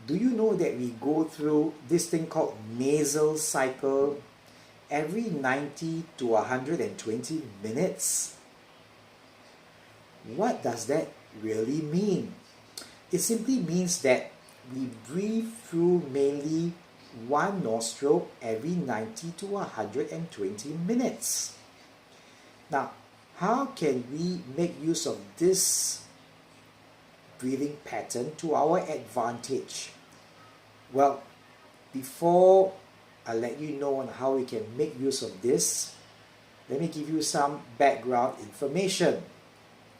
Do you know that we go through this thing called nasal cycle every 90 to 120 minutes? What does that really mean? It simply means that we breathe through mainly one nostril every 90 to 120 minutes. Now, how can we make use of this breathing pattern to our advantage? Well, before I let you know on how we can make use of this, let me give you some background information.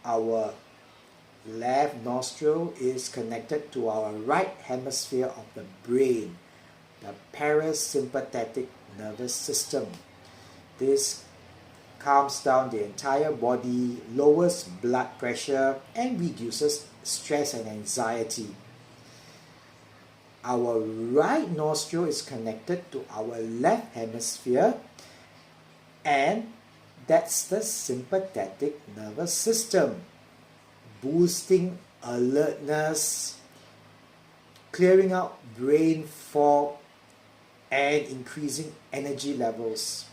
Our left nostril is connected to our right hemisphere of the brain, the parasympathetic nervous system. This calms down the entire body, lowers blood pressure, and reduces stress and anxiety. Our right nostril is connected to our left hemisphere, and that's the sympathetic nervous system, boosting alertness, clearing out brain fog, and increasing energy levels.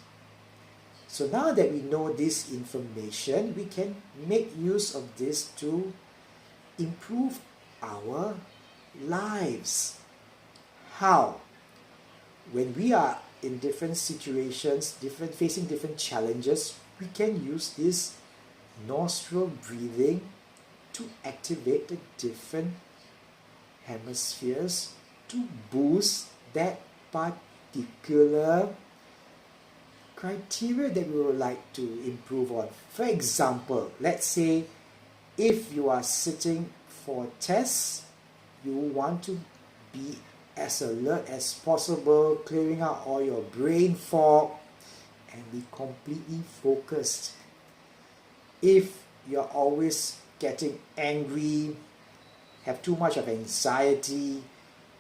So now that we know this information, we can make use of this to improve our lives. How? When we are in different situations, facing different challenges, we can use this nostril breathing to activate the different hemispheres to boost that particular criteria that we would like to improve on. For example, let's say if you are sitting for a test, you want to be as alert as possible, clearing out all your brain fog and be completely focused. If you're always getting angry, have too much of anxiety,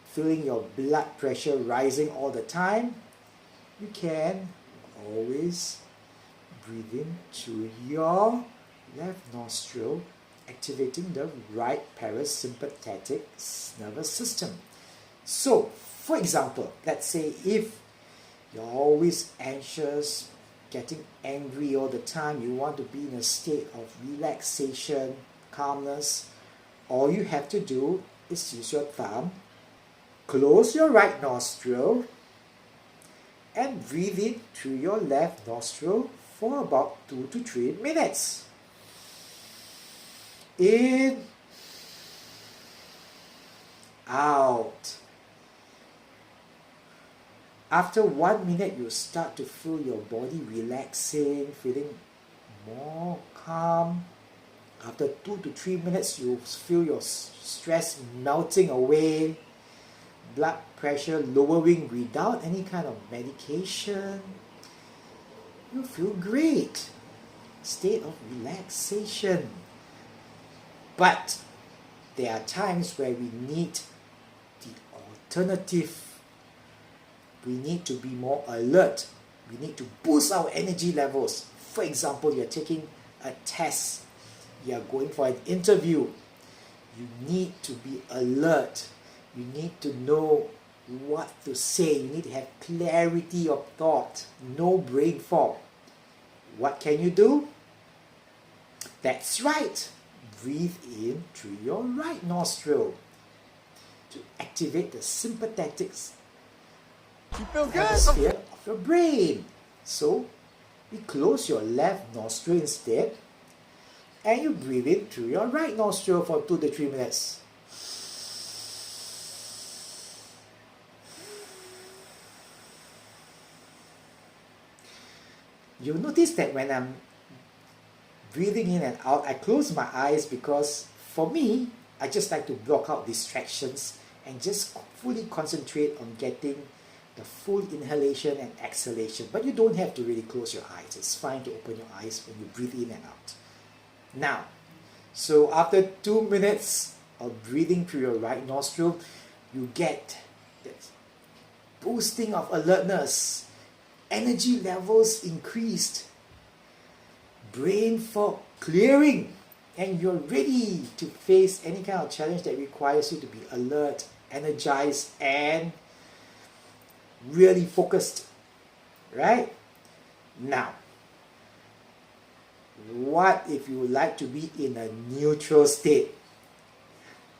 feeling your blood pressure rising all the time, you can always breathe in through your left nostril, activating the right parasympathetic nervous system. So, for example, let's say if you're always anxious, getting angry all the time, you want to be in a state of relaxation, calmness, all you have to do is use your thumb, close your right nostril, and breathe in through your left nostril for about 2 to 3 minutes. In, out. After 1 minute, you start to feel your body relaxing, feeling more calm. After 2 to 3 minutes, you feel your stress melting away, blood pressure lowering without any kind of medication. You feel great. State of relaxation. But there are times where we need the alternative. We need to be more alert. We need to boost our energy levels. For example, you're taking a test. You're going for an interview. You need to be alert. You need to know what to say. You need to have clarity of thought. No brain fog. What can you do? That's right. Breathe in through your right nostril to activate the sympathetic hemisphere of your brain. So, you close your left nostril instead, and you breathe in through your right nostril for 2 to 3 minutes. You'll notice that when I'm breathing in and out, I close my eyes because for me, I just like to block out distractions and just fully concentrate on getting the full inhalation and exhalation. But you don't have to really close your eyes. It's fine to open your eyes when you breathe in and out. Now, so after 2 minutes of breathing through your right nostril, you get that boosting of alertness, energy levels increased, brain fog clearing, and you're ready to face any kind of challenge that requires you to be alert energized and really focused, right? Now, what if you would like to be in a neutral state?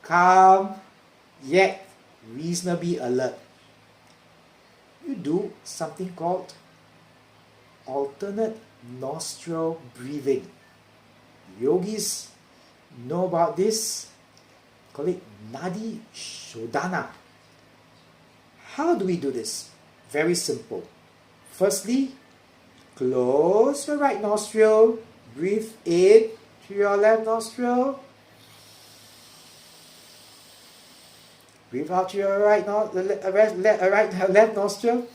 Calm, yet reasonably alert. You do something called alternate nostril breathing. Yogis know about this. Call it Nadi Shodhana. How do we do this? Very simple. Firstly, close your right nostril. Breathe in through your left nostril. Breathe out to your left nostril.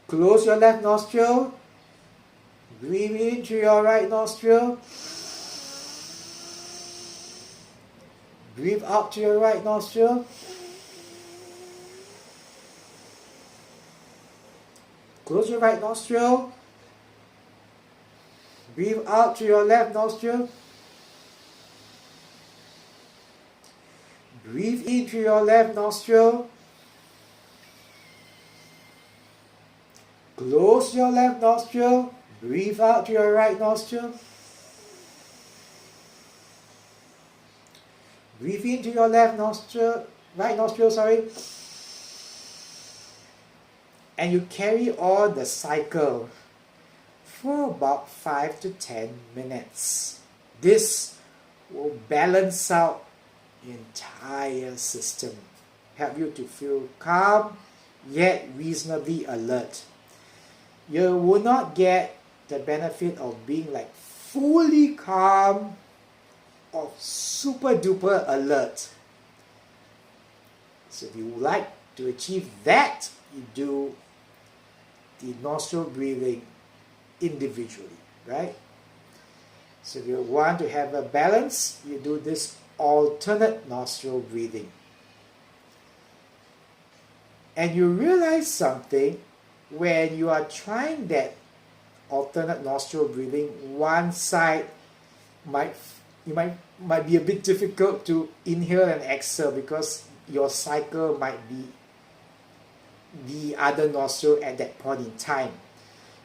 Close your left nostril. Breathe in through your right nostril. Breathe out to your right nostril. Close your right nostril. Breathe out to your left nostril. Breathe in through your left nostril. Close your left nostril. Breathe out to your right nostril. Breathe into your right nostril, and you carry on the cycle for about 5 to 10 minutes. This will balance out the entire system, help you to feel calm yet reasonably alert. You will not get the benefit of being like fully calm or super duper alert. So if you would like to achieve that, you do the nostril breathing individually, right? So if you want to have a balance, you do this alternate nostril breathing. And you realize something when you are trying that alternate nostril breathing. One side might be a bit difficult to inhale and exhale because your cycle might be the other nostril at that point in time.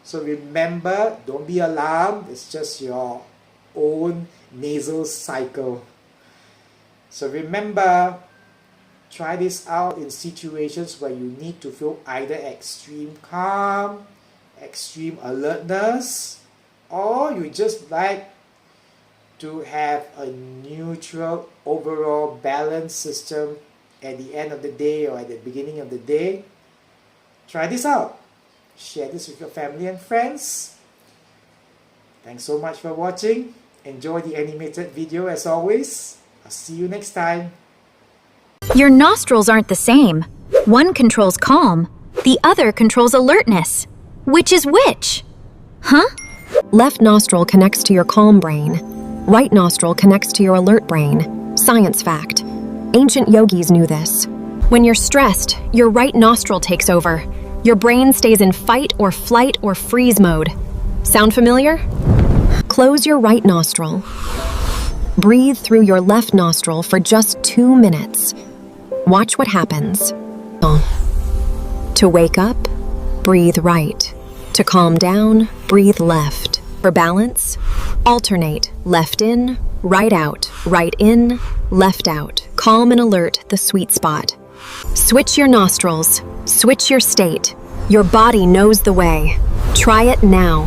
So remember, don't be alarmed, it's just your own nasal cycle. So remember, try this out in situations where you need to feel either extreme calm, extreme alertness, or you just like to have a neutral overall balanced system at the end of the day or at the beginning of the day. Try this out. Share this with your family and friends. Thanks so much for watching. Enjoy the animated video as always. I'll see you next time. Your nostrils aren't the same. One controls calm, the other controls alertness. Which is which? Huh? Left nostril connects to your calm brain. Right nostril connects to your alert brain. Science fact. Ancient yogis knew this. When you're stressed, your right nostril takes over. Your brain stays in fight or flight or freeze mode. Sound familiar? Close your right nostril. Breathe through your left nostril for just 2 minutes. Watch what happens. To wake up, breathe right. To calm down, breathe left. For balance, alternate left in, right out, right in, left out. Calm and alert, the sweet spot. Switch your nostrils, switch your state. Your body knows the way. Try it now.